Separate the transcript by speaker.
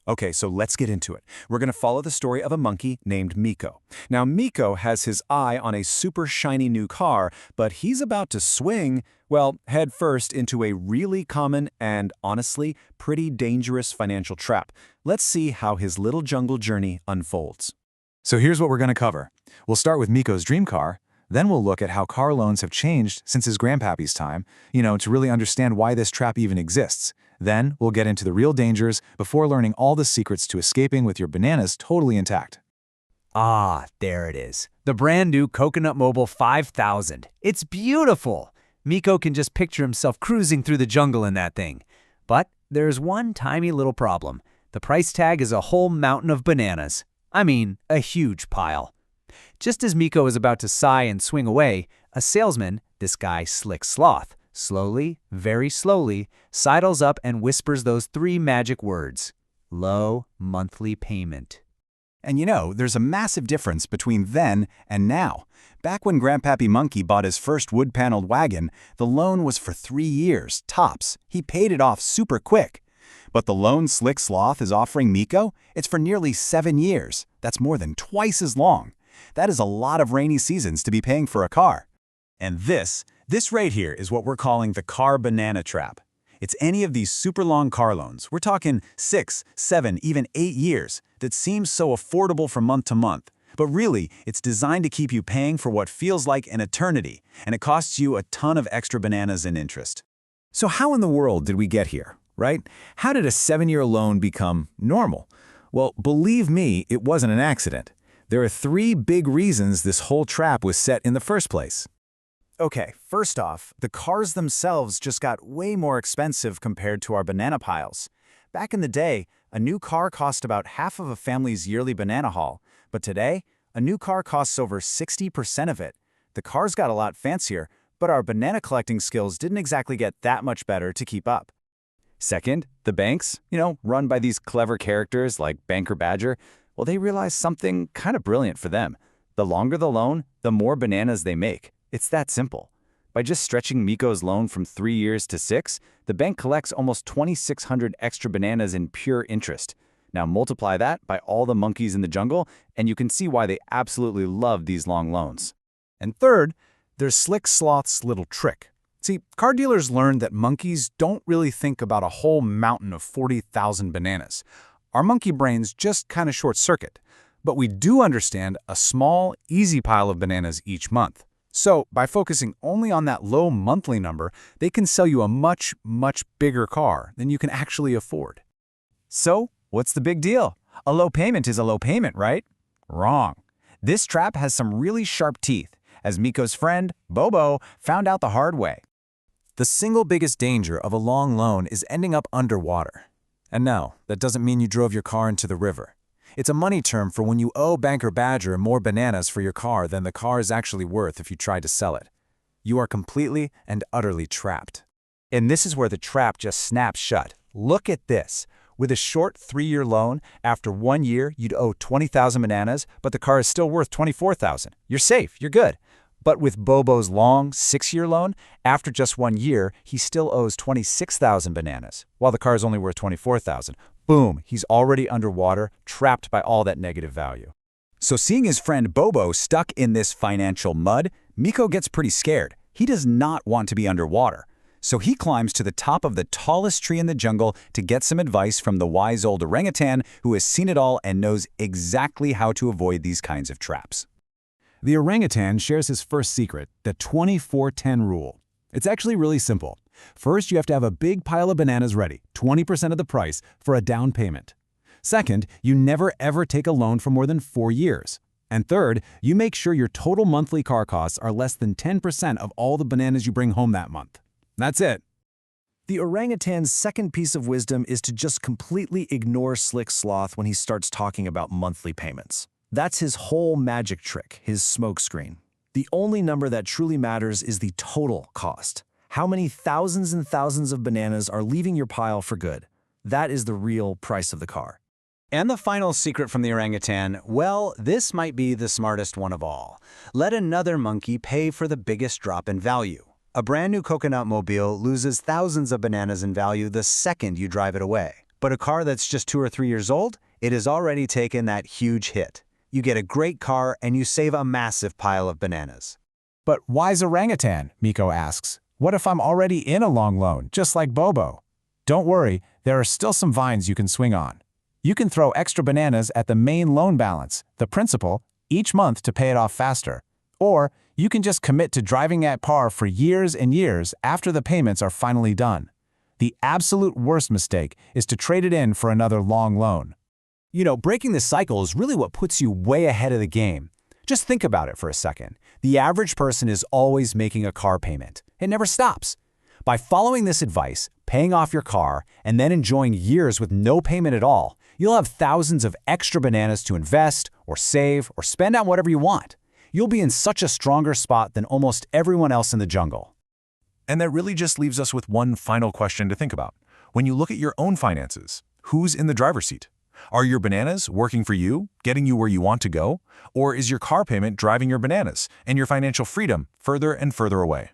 Speaker 1: Okay, so let's get into it. We're going to follow the story of a monkey named Miko. Now, Miko has his eye on a super shiny new car, but he's about to swing, well, head first into a really common and, honestly, pretty dangerous financial trap. Let's see how his little jungle journey unfolds.
Speaker 2: So here's what we're going to cover. We'll start with Miko's dream car, then we'll look at how car loans have changed since his grandpappy's time, to really understand why this trap even exists. Then we'll get into the real dangers before learning all the secrets to escaping with your bananas totally intact.
Speaker 3: Ah, there it is. The brand new Coconut Mobile 5000. It's beautiful. Miko can just picture himself cruising through the jungle in that thing. But there's one tiny little problem. The price tag is a whole mountain of bananas. I mean, a huge pile. Just as Miko is about to sigh and swing away, a salesman, this guy Slick Sloth, slowly, very slowly, sidles up and whispers those three magic words: low monthly payment.
Speaker 1: And there's a massive difference between then and now. Back when Grandpappy Monkey bought his first wood-paneled wagon, the loan was for 3 years, tops. He paid it off super quick. But the loan Slick Sloth is offering Miko, it's for nearly 7 years. That's more than twice as long. That is a lot of rainy seasons to be paying for a car. And this right here is what we're calling the car banana trap. It's any of these super long car loans, we're talking 6, 7, even 8 years, that seems so affordable from month to month. But really, it's designed to keep you paying for what feels like an eternity, and it costs you a ton of extra bananas in interest. So how in the world did we get here, right? How did a 7-year loan become normal? Well, believe me, it wasn't an accident. There are 3 big reasons this whole trap was set in the first place. Okay, first off, the cars themselves just got way more expensive compared to our banana piles. Back in the day, a new car cost about half of a family's yearly banana haul, but today, a new car costs over 60% of it. The cars got a lot fancier, but our banana collecting skills didn't exactly get that much better to keep up. Second, the banks, run by these clever characters like Banker Badger, well, they realized something kind of brilliant for them. The longer the loan, the more bananas they make. It's that simple. By just stretching Miko's loan from 3 years to 6, the bank collects almost 2,600 extra bananas in pure interest. Now multiply that by all the monkeys in the jungle, and you can see why they absolutely love these long loans. And third, there's Slick Sloth's little trick. See, car dealers learned that monkeys don't really think about a whole mountain of 40,000 bananas. Our monkey brains just kind of short-circuit. But we do understand a small, easy pile of bananas each month. So, by focusing only on that low monthly number, they can sell you a much, much bigger car than you can actually afford. So, what's the big deal? A low payment is a low payment, right? Wrong. This trap has some really sharp teeth, as Miko's friend, Bobo, found out the hard way. The single biggest danger of a long loan is ending up underwater. And no, that doesn't mean you drove your car into the river. It's a money term for when you owe Banker Badger more bananas for your car than the car is actually worth if you try to sell it. You are completely and utterly trapped. And this is where the trap just snaps shut. Look at this. With a short 3-year loan, after 1 year, you'd owe 20,000 bananas, but the car is still worth 24,000. You're safe, you're good. But with Bobo's long 6-year loan, after just 1 year, he still owes 26,000 bananas, while the car is only worth 24,000. Boom, he's already underwater, trapped by all that negative value. So seeing his friend Bobo stuck in this financial mud, Miko gets pretty scared. He does not want to be underwater. So he climbs to the top of the tallest tree in the jungle to get some advice from the wise old orangutan who has seen it all and knows exactly how to avoid these kinds of traps. The orangutan shares his first secret, the 24-10 rule. It's actually really simple. First, you have to have a big pile of bananas ready, 20% of the price, for a down payment. Second, you never ever take a loan for more than 4 years. And third, you make sure your total monthly car costs are less than 10% of all the bananas you bring home that month. That's it. The orangutan's second piece of wisdom is to just completely ignore Slick Sloth when he starts talking about monthly payments. That's his whole magic trick, his smokescreen. The only number that truly matters is the total cost. How many thousands and thousands of bananas are leaving your pile for good? That is the real price of the car.
Speaker 4: And the final secret from the orangutan, well, this might be the smartest one of all. Let another monkey pay for the biggest drop in value. A brand new Coconut Mobile loses thousands of bananas in value the second you drive it away. But a car that's just 2 or 3 years old, it has already taken that huge hit. You get a great car and you save a massive pile of bananas.
Speaker 2: But why's orangutan? Miko asks. What if I'm already in a long loan, just like Bobo? Don't worry, there are still some vines you can swing on. You can throw extra bananas at the main loan balance, the principal, each month to pay it off faster. Or you can just commit to driving at par for years and years after the payments are finally done. The absolute worst mistake is to trade it in for another long loan.
Speaker 1: You know, breaking the cycle is really what puts you way ahead of the game. Just think about it for a second. The average person is always making a car payment. It never stops. By following this advice, paying off your car, and then enjoying years with no payment at all, you'll have thousands of extra bananas to invest, or save, or spend on whatever you want. You'll be in such a stronger spot than almost everyone else in the jungle.
Speaker 2: And that really just leaves us with one final question to think about. When you look at your own finances, who's in the driver's seat? Are your bananas working for you, getting you where you want to go? Or is your car payment driving your bananas and your financial freedom further and further away?